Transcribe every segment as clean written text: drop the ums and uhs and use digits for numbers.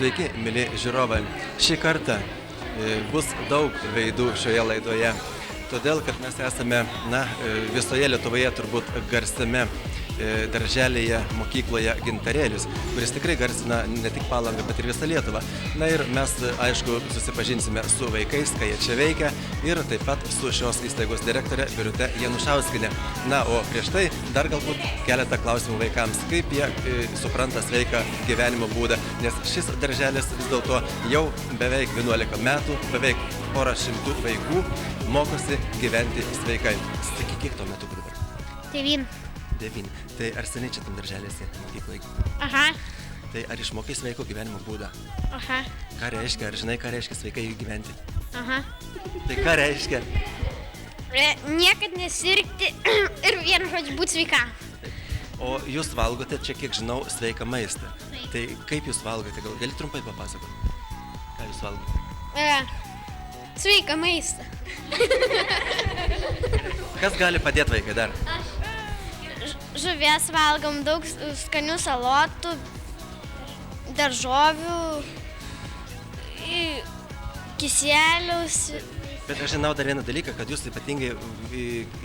Sveiki, mili žiūrovai. Šį kartą bus daug veidų šioje laidoje, todėl, kad mes esame, visoje Lietuvoje turbūt garsiame darželėje, mokykloje Gintarėlis, kuris tikrai garsina ne tik Palangą, bet ir visą Lietuvą. Na ir mes, aišku, susipažinsime su vaikais, kai jie čia veikia, ir taip pat su šios įstaigos direktorė Birute Janušauskienė. Na, o prieš tai dar galbūt keletą klausimų vaikams, kaip jie supranta sveiką gyvenimo būdą, nes šis darželis vis dėlto jau beveik 11 metų, beveik porą šimtų vaikų mokosi gyventi sveikai. Sakyk, kiek tuo metu dabar? 9. Tai ar seniai čia tam darželėse mokyklai? Aha. Tai ar išmokai sveiko gyvenimo būdą? Aha. Ką reiškia? Ar žinai, ką reiškia sveikai gyventi? Aha. Tai ką reiškia? Niekad nesirgti ir vienu žodžiu būti sveika. O jūs valgote, čia kiek žinau, sveiką maistą. Taip. Tai kaip jūs valgote? Gal gali trumpai papasakoti? Ką jūs valgote? Sveiką maistą. Kas gali padėti vaikai dar? Žuvies valgom, daug skanių salotų, daržovių, kisielius. Bet aš žinau dar vieną dalyką, kad jūs ypatingai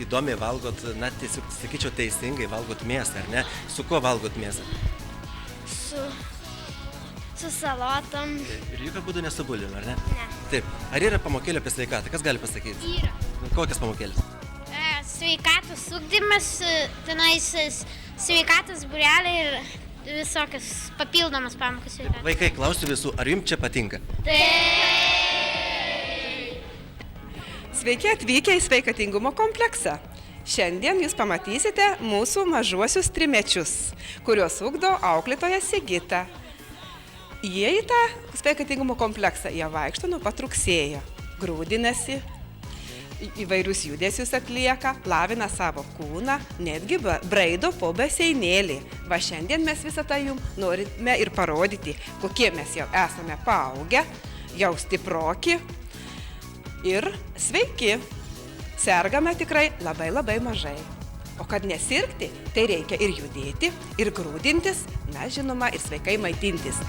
įdomiai valgot, tiesiog, sakyčiau, teisingai valgot mėsą, ar ne? Su kuo valgot mėsą? Su salotom. Ir jokiu būdu nesu bulvėm, ar ne? Ne. Taip. Ar yra pamokėlė apie sveikatą? Kas gali pasakyti? Yra. Kokias pamokėlės? Sveikatos ugdymas, tenais sveikatos būreliai ir visokios papildomas pamokas sveikatos. Vaikai, klausiu visų, ar jums čia patinka? Sveiki atvykę į sveikatingumo kompleksą. Šiandien jūs pamatysite mūsų mažuosius trimečius, kuriuos ugdo auklėtoja Sigita. Jie į tą sveikatingumo kompleksą jie vaikšto nuo pat rugsėjo, grūdinasi, įvairius judesius atlieka, lavina savo kūną, netgi braido po baseinėlį. Va šiandien mes visą tą jums norime ir parodyti, kokie mes jau esame paaugę, jau stiproki ir sveiki. Sergame tikrai labai mažai. O kad nesirgti, tai reikia ir judėti, ir grūdintis, žinoma, ir sveikai maitintis.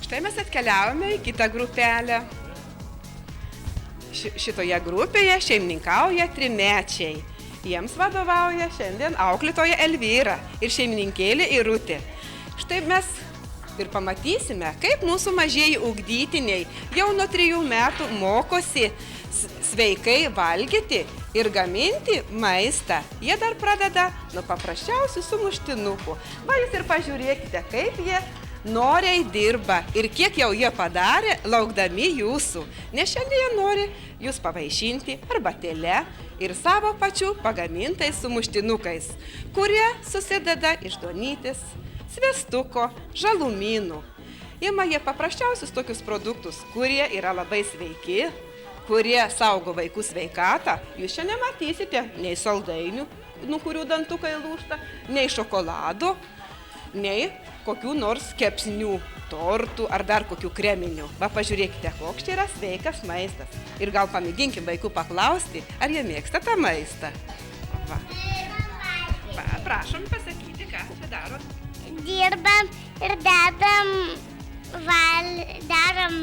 Štai mes atkeliavome į kitą grupelę. Šitoje grupėje šeimininkauja trimečiai. Jiems vadovauja šiandien auklėtoja Elvyra ir šeimininkėlė Irutė. Štai mes ir pamatysime, kaip mūsų mažieji ugdytiniai jau nuo 3 metų mokosi sveikai valgyti ir gaminti maistą. Jie dar pradeda nuo paprasčiausių sumuštinukų. Va jūs ir pažiūrėkite, kaip jie noriai dirba ir kiek jau jie padarė, laukdami jūsų. Nes šiandien jie nori jūs pavaišinti arbatėle ir savo pačių pagamintais sumuštinukais, kurie susideda iš duonytės, sviestuko, žalumynų. Ima jie paprasčiausius tokius produktus, kurie yra labai sveiki, kurie saugo vaikų sveikatą. Jūs čia nematysite nei saldainių, nuo kurių dantukai lūžta, nei šokolado, nei kokių nors kepsnių, tortų ar dar kokių kreminių. Va, pažiūrėkite, koks čia yra sveikas maistas. Ir gal pamėginkim vaikų paklausti, ar jie mėgsta tą maistą. Va. Va, prašom pasakyti, ką čia darot. Dirbam ir darom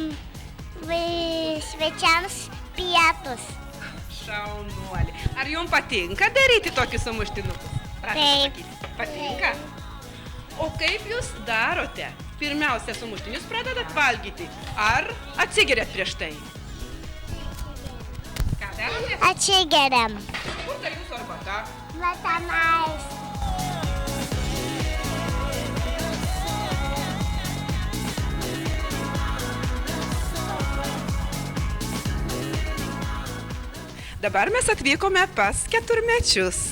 svečiams pietus. Šaunuolį. Ar jums patinka daryti tokius sumuštinukus? Taip. Patinka? O kaip jūs darote? Pirmiausia, sumuštinius pradedat valgyti, ar atsigeriat prieš tai? Ką darote? Atsigeriam. Kur tai jūsų arbata? Va tenais. Dabar mes atvykome pas keturmečius.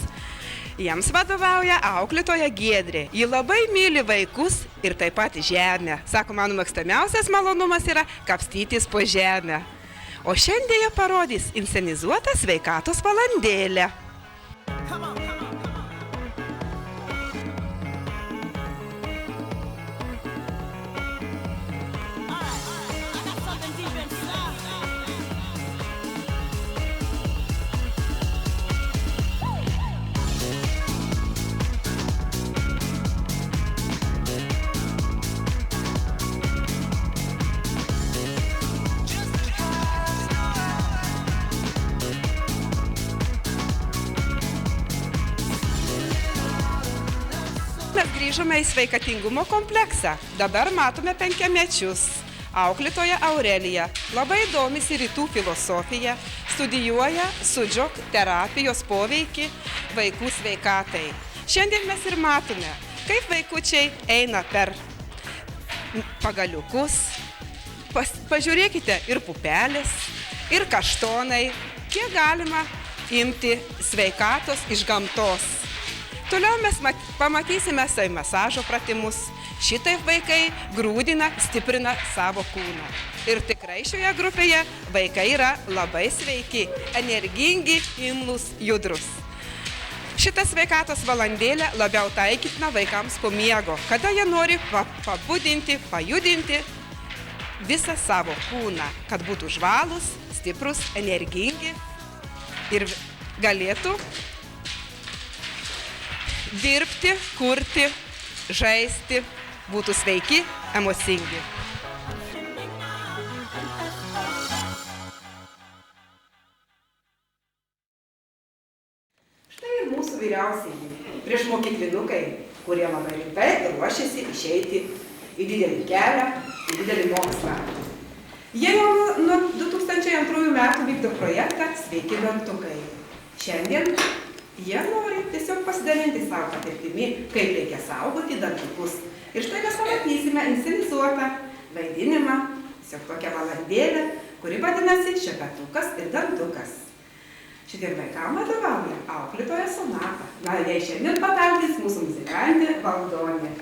Jiems vadovauja auklėtoja Giedrė. Ji labai myli vaikus ir taip pat žemę. Sako, mano mėgstamiausias malonumas yra kapstytis po žemę. O šiandien jie parodys inscenizuotą sveikatos valandėlę. Mes grįžome į sveikatingumo kompleksą. Dabar matome penkiamečius. Auklėtoja Aurelija labai domisi rytų filosofiją, studijuoja sudžok terapijos poveikį vaikų sveikatai. Šiandien mes ir matome, kaip vaikučiai eina per pagaliukus. Pažiūrėkite ir pupelės, ir kaštonai, kiek galima imti sveikatos iš gamtos. Toliau mes pamatysime masažo pratimus. Šitaip vaikai grūdina, stiprina savo kūną. Ir tikrai šioje grupėje vaikai yra labai sveiki, energingi, imlūs, judrus. Šitą sveikatos valandėlę labiau taikytina vaikams po miego, kada jie nori pabudinti, pajudinti visą savo kūną, kad būtų žvalūs, stiprus, energingi ir galėtų dirbti, kurti, žaisti, būtų sveiki, emocingi. Štai ir mūsų vyriausieji, priešmokyklinukai, kurie labai rimtai ruošiasi išeiti į didelį kelią, į didelį mokslą. Jie jau nuo 2002 metų vykdo projektą Sveiki dantukai. Šiandien jie nori tiesiog pasidalinti savo patirtimi, kaip reikia saugoti dantukus. Ir štai mes pamatysime inscenizuotą vaidinimą, tiesiog tokią valandėlę, kuri vadinasi Šepetukas ir dantukas. Šitiem vaikam vadovauja auklėtoja Sonata. Na, jai šiandien patalkins mūsų muzikantė Valdonė.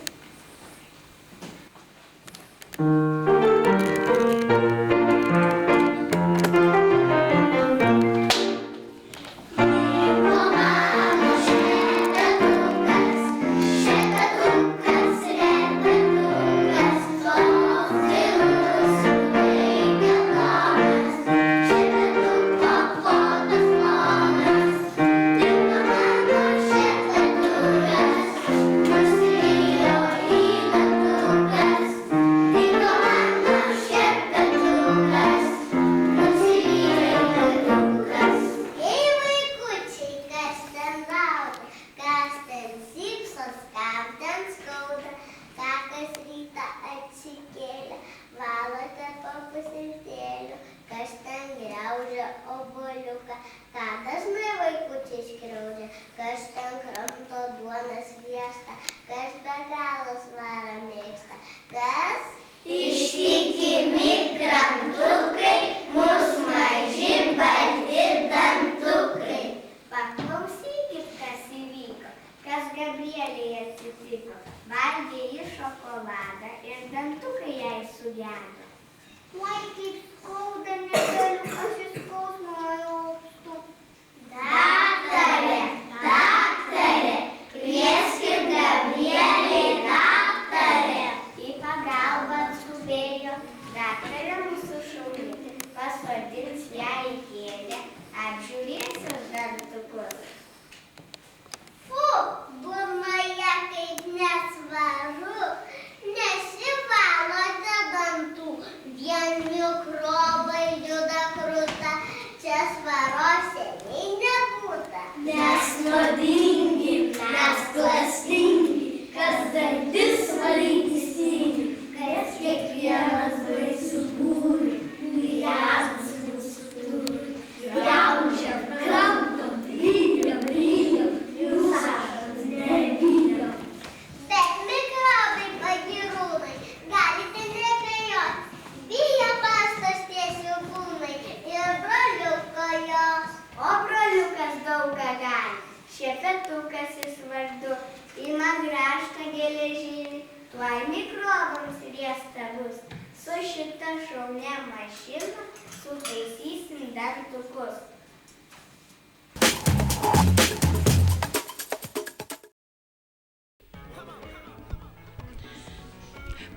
Šepetukas jis vardu, ima grąžtą geležinį, tuoj mikrobams riesta bus. Su šita šaunia mašina sutaisysim dantukus.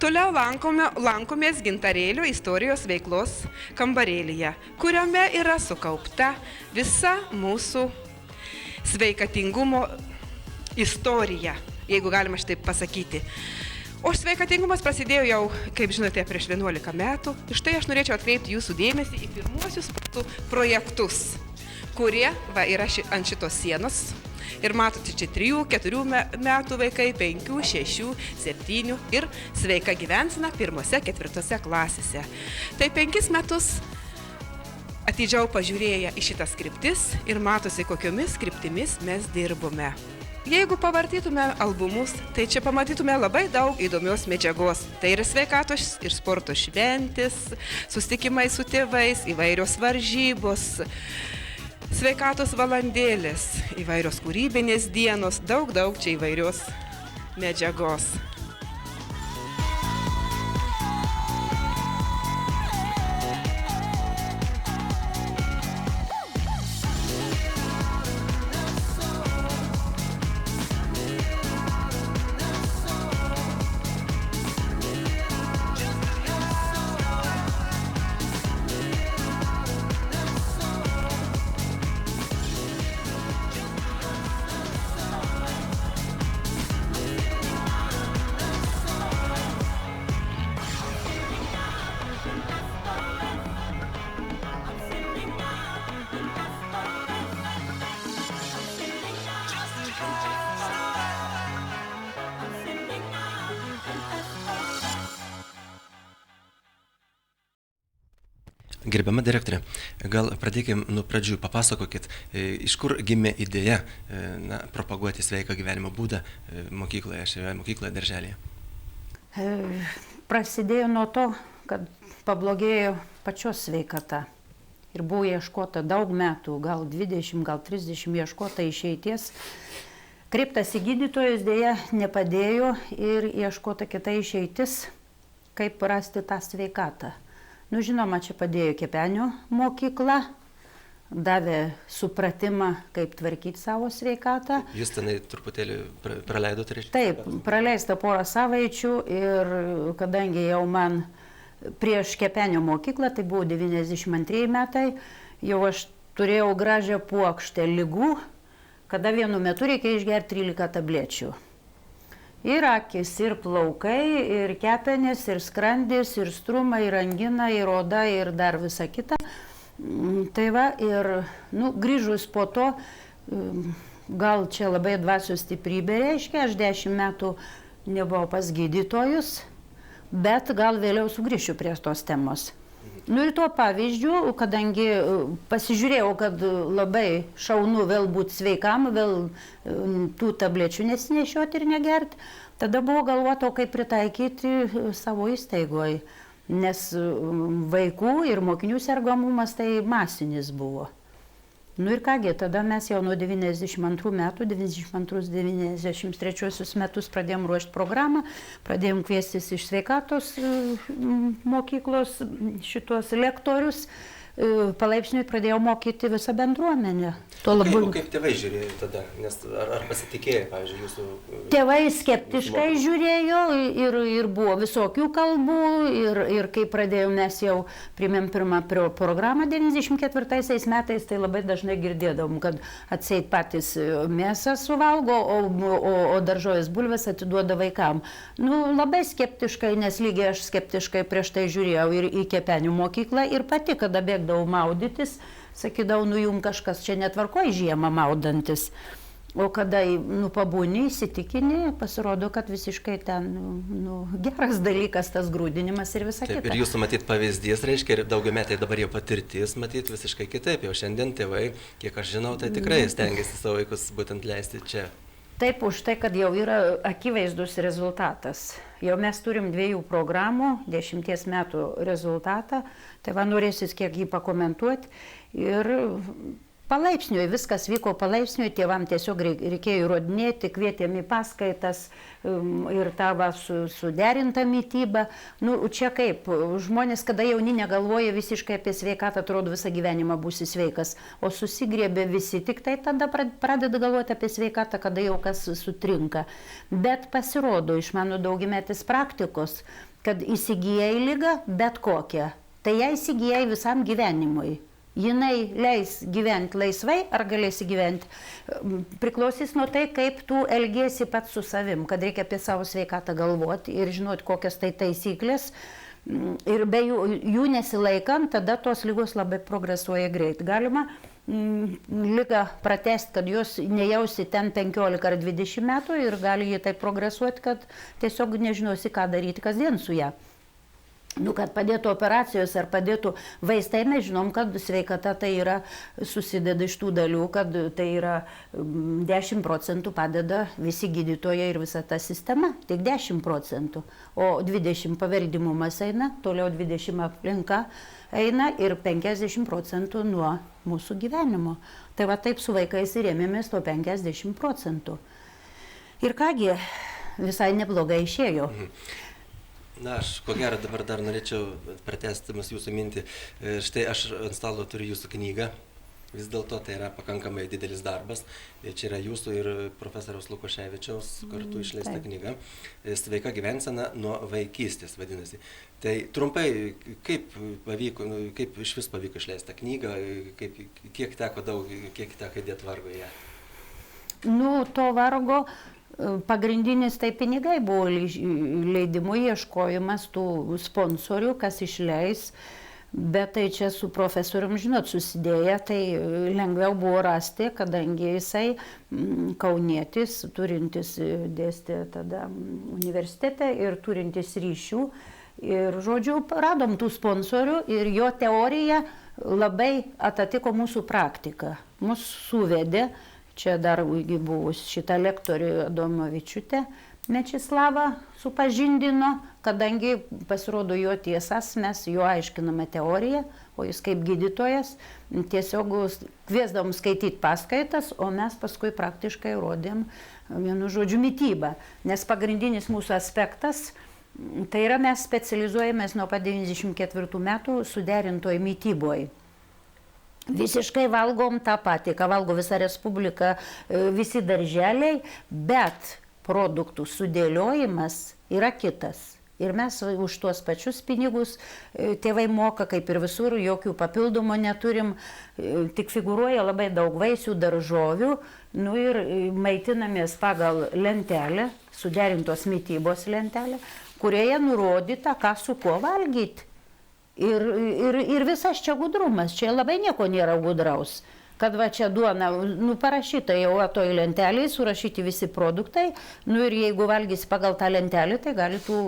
Toliau lankomės Gintarėlio istorijos veiklos kambarėlyje, kuriame yra sukaupta visa mūsų sveikatingumo istorija, jeigu galima šitaip pasakyti. O sveikatingumas prasidėjo jau, kaip žinote, prieš 11 metų. Štai aš norėčiau atkreipti jūsų dėmesį į pirmuosius projektus, kurie yra ant šitos sienos. Ir matote, čia 3-4 metų vaikai, 5, 6, 7 ir sveika gyvensena 1-4 klasėse. Tai 5 metus atidžiau pažiūrėję į šitas kryptis ir matosi, kokiomis kryptimis mes dirbome. Jeigu pavartytume albumus, tai čia pamatytume labai daug įdomios medžiagos. Tai yra sveikatos ir sporto šventės, susitikimai su tėvais, įvairios varžybos, sveikatos valandėlės, įvairios kūrybinės dienos, daug čia įvairios medžiagos. Gerbiama direktorė, gal pradėkime nuo pradžių. Papasakokit, iš kur gimė idėja propaguoti sveiką gyvenimo būdą šioje mokykloje, darželėje? Prasidėjo nuo to, kad pablogėjo pačios sveikata. Ir buvo ieškota daug metų, gal 20, gal 30 ieškota išeities. Kreiptas į gydytojus, dėja nepadėjo ir ieškota kita išeitis, kaip rasti tą sveikatą. Žinoma, čia padėjo Kepenio mokykla, davė supratimą, kaip tvarkyti savo sveikatą. Jūs tenai truputėlį praleidote, reiškia? Taip, praleista porą savaičių ir kadangi jau man prieš Kepenio mokyklą, tai buvo 92 metai, jau aš turėjau gražią puokštę ligų, kada vienu metu reikia išgerti 13 tablečių. Ir akis, ir plaukai, ir kepenys, ir skrandis, ir struma, ir angina, ir oda, ir dar visa kita. Tai va, ir grįžus po to, gal čia labai dvasios stiprybė reiškia, aš 10 metų nebuvau pas gydytojus, bet gal vėliau sugrįšiu prie tos temos. Ir tuo pavyzdžiu, kadangi pasižiūrėjau, kad labai šaunu vėl būti sveikam, vėl tų tablečių nesinešioti ir negerti, tada buvo galvota, kaip pritaikyti savo įstaigoje, nes vaikų ir mokinių sergamumas tai masinis buvo. Ir kągi, tada mes jau nuo 92 metų, 92-93 metus pradėjom ruošti programą, pradėjom kviestis iš sveikatos mokyklos šitos lektorius, palaipsniui pradėjau mokyti visą bendruomenę. Kaip tėvai žiūrėjo tada? Nes ar pasitikėjo, pavyzdžiui, jūsų... Tėvai skeptiškai žiūrėjo ir buvo visokių kalbų ir kai pradėjom, mes jau priėmėm pirmą programą 94 metais, tai labai dažnai girdėdavom, kad atseit patys mėsą suvalgo, o daržovės bulves atiduoda vaikam. Labai skeptiškai, nes lygiai aš skeptiškai prieš tai žiūrėjau ir į Kepenių mokyklą ir pati, kada bėgdavau maudytis, sakydavau, jum kažkas čia netvarkoj žiemą maudantis. O kada pabūni, įsitikini, pasirodo, kad visiškai ten geras dalykas tas grūdinimas ir visa kita. Ir jūsų matyt pavyzdys, reiškia, ir daugiametai dabar jau patirtis, matyt visiškai kitaip. Jau šiandien tėvai, kiek aš žinau, tai tikrai stengiasi savo vaikus būtent leisti čia. Taip, už tai, kad jau yra akivaizdus rezultatas. Jau mes turim 2 programų, 10 metų rezultatą, tai va norėsis kiek jį pakomentuoti ir palaipsniui, viskas vyko palaipsniui, tėvam tiesiog reikėjo įrodinėti, kvietėm į paskaitas ir tą suderintą mytybą. Nu, čia kaip, žmonės, kada jauni negalvoja visiškai apie sveikatą, atrodo visą gyvenimą būsi sveikas, o susigriebė visi, tik tai tada pradeda galvoti apie sveikatą, kada jau kas sutrinka. Bet pasirodo iš mano daugiametės praktikos, kad įsigijai ligą bet kokią, tai ją įsigijai visam gyvenimui. Jinai leis gyventi laisvai ar galėsi gyventi. Priklausys nuo tai, kaip tu elgiesi pats su savim, kad reikia apie savo sveikatą galvoti ir žinoti, kokias tai taisyklės. Ir be jų nesilaikant, tada tos lygos labai progresuoja greit. Galima ligą pratesti, kad jos nejausi ten 15 ar 20 metų ir gali jį taip progresuoti, kad tiesiog nežinosi, ką daryti kasdien su ją. Nu, kad padėtų operacijos ar padėtų vaistai, mes žinom, kad sveikata tai yra, susideda iš tų dalių, kad tai yra 10% padeda visi gydytojai ir visa ta sistema, tik 10%, o 20% paveldimumas eina, toliau 20% aplinka eina ir 50% nuo mūsų gyvenimo. Tai va taip su vaikais ir ėmėmės to 50%. Ir kągi, visai neblogai išėjo. Na, aš ko gero dabar dar norėčiau pratęstamas jūsų mintį. Štai aš ant stalo turiu jūsų knygą. Vis dėlto tai yra pakankamai didelis darbas. Čia yra jūsų ir profesoriaus Lukoševičiaus kartu išleista knyga. Sveika gyvensena nuo vaikystės vadinasi. Tai trumpai, kaip iš vis pavyko išleista knygą, kiek teko įdėti vargo į ją? Nu, to vargo pagrindinis tai pinigai buvo, leidimų ieškojimas tų sponsorių, kas išleis, bet tai čia su profesorium, žinot, susidėję, tai lengviau buvo rasti, kadangi jisai kaunietis, turintis dėstė tada universitete ir turintis ryšių. Ir, žodžiu, radom tų sponsorių ir jo teorija labai atatiko mūsų praktiką. Mus suvedė. Čia dar buvus šitą lektorių Adomavičiūtę Mečislavą supažindino, kadangi pasirodo jo tiesas, mes jo aiškiname teoriją, o jis kaip gydytojas tiesiog kviesdavom skaityti paskaitas, o mes paskui praktiškai rodėm, vienu žodžiu, mitybą. Nes pagrindinis mūsų aspektas, tai yra mes specializuojamės nuo 94 metų suderintoj mityboj. Visiškai valgom tą patį, ką valgo visa Respublika, visi darželiai, bet produktų sudėliojimas yra kitas. Ir mes už tuos pačius pinigus tėvai moka, kaip ir visur, jokių papildomų neturim, tik figūruoja labai daug vaisių, daržovių, nu ir maitinamės pagal lentelę, suderintos mitybos lentelę, kurioje nurodyta, ką su kuo valgyti. Ir visas čia gudrumas, čia labai nieko nėra gudraus. Kad va čia duona, nu parašyta jau toj lentelėje, surašyti visi produktai, nu ir jeigu valgysi pagal tą lentelę, tai gali tų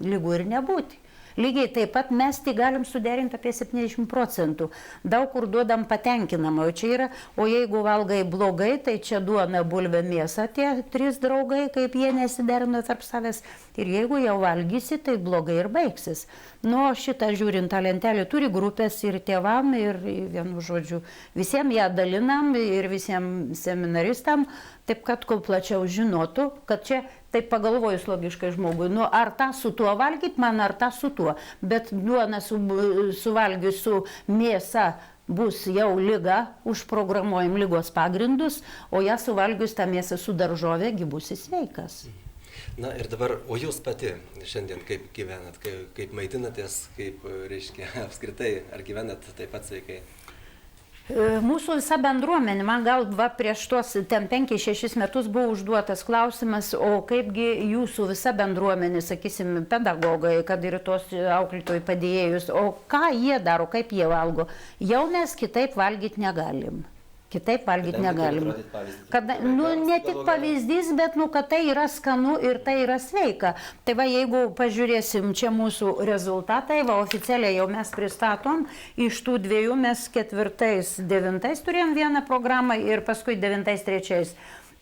ligų ir nebūti. Lygiai taip pat mes tai galim suderinti apie 70%. Daug kur duodam patenkinamą, o jeigu valgai blogai, tai čia duona, bulvė, mėsa, tie 3 draugai, kaip jie nesiderino tarp savęs. Ir jeigu jau valgysi, tai blogai ir baigsis. Nu, šitą žiūrint tą lentelę turi grupės ir tėvam, ir vienu žodžiu, visiems ją dalinam ir visiems seminaristam, taip kad kuo plačiau žinotų, kad čia taip pagalvojus logiškai žmogui, nu ar tą su tuo valgyt man, ar tą su tuo, bet duona suvalgius su mėsa bus jau liga, užprogramuojam ligos pagrindus, o ją suvalgius tą mėsą su daržovė, gi būsi sveikas. Na ir dabar, o jūs pati šiandien kaip gyvenat, kaip maitinatės, kaip, reiškia, apskritai, ar gyvenat taip pat sveikai? Mūsų visa bendruomenė, man gal prieš tuos 5-6 metus buvo užduotas klausimas, o kaipgi jūsų visa bendruomenė, sakysim, pedagogai, kad ir tos auklėtojų padėjėjus, o ką jie daro, kaip jie valgo, jau mes kitaip valgyti negalim. Kitaip valgyti negalim. Nu, ne tik pavyzdys, bet kad tai yra skanu ir tai yra sveika. Tai va, jeigu pažiūrėsim čia mūsų rezultatai, va, oficialiai jau mes pristatom, iš tų 2 mes 4-9 turėjom vieną programą ir paskui 9-3.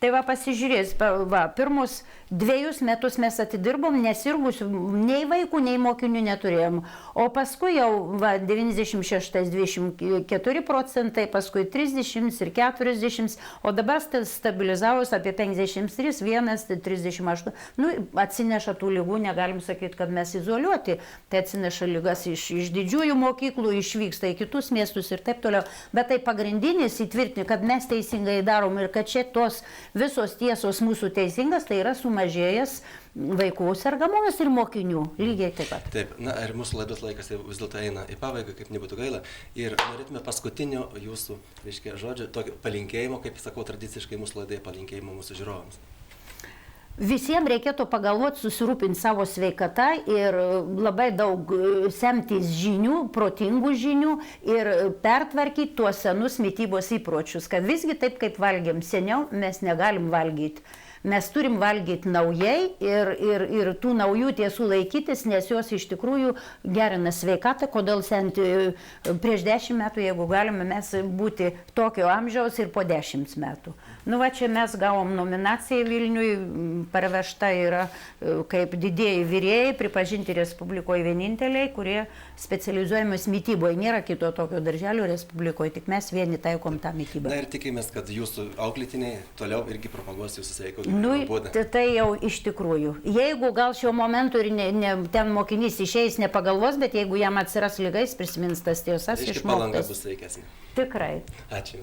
Tai va pasižiūrės, pirmus 2 metus mes atidirbom, nesirgusių nei vaikų, nei mokinių neturėjom. O paskui jau 96-24 procentai, paskui 30 ir 40, o dabar stabilizavus apie 53, 1, 38. Nu, atsineša tų lygų, negalim sakyti, kad mes izoliuoti. Tai atsineša lygas iš didžiųjų mokyklų, išvyksta į kitus miestus ir taip toliau. Bet tai pagrindinis įtvirtinti, kad mes teisingai darom ir kad čia tos visos tiesos mūsų teisingas, tai yra sumažėjęs vaikų sergamumas ir mokinių lygiai taip pat. Taip, na ir mūsų laidos laikas jau vis dėlto eina į pabaigą, kaip nebūtų gaila. Ir norėtume paskutinio jūsų, reiškia, žodžio, tokio palinkėjimo, kaip sakau, tradiciškai mūsų laidoje palinkėjimo mūsų žiūrovams. Visiems reikėtų pagalvoti, susirūpinti savo sveikatą ir labai daug semtis žinių, protingų žinių ir pertvarkyti tuos senus mitybos įpročius, kad visgi taip, kaip valgėm seniau, mes negalim valgyti. Mes turim valgyti naujai ir tų naujų tiesų laikytis, nes jos iš tikrųjų gerina sveikatą, kodėl senti prieš 10 metų, jeigu galime mes būti tokio amžiaus ir po 10 metų. Nu va čia mes gavom nominaciją Vilniui, parvežta yra kaip didieji vyrėjai, pripažinti Respublikoje vieninteliai, kurie specializuojamas mytyboje. Nėra kito tokio darželio Respublikoje, tik mes vieni taikom tą mytybą. Na ir tikimės, kad jūsų auklėtiniai toliau irgi propaguos jūsų sveiko. Nu, tai jau iš tikrųjų. Jeigu gal šiuo momentu ir ten mokinys išeis nepagalvos, bet jeigu jam atsiras lyga, jis prisimins tas tiesas išmoktas. Palanga bus sveikesnė. Tikrai. Ačiū.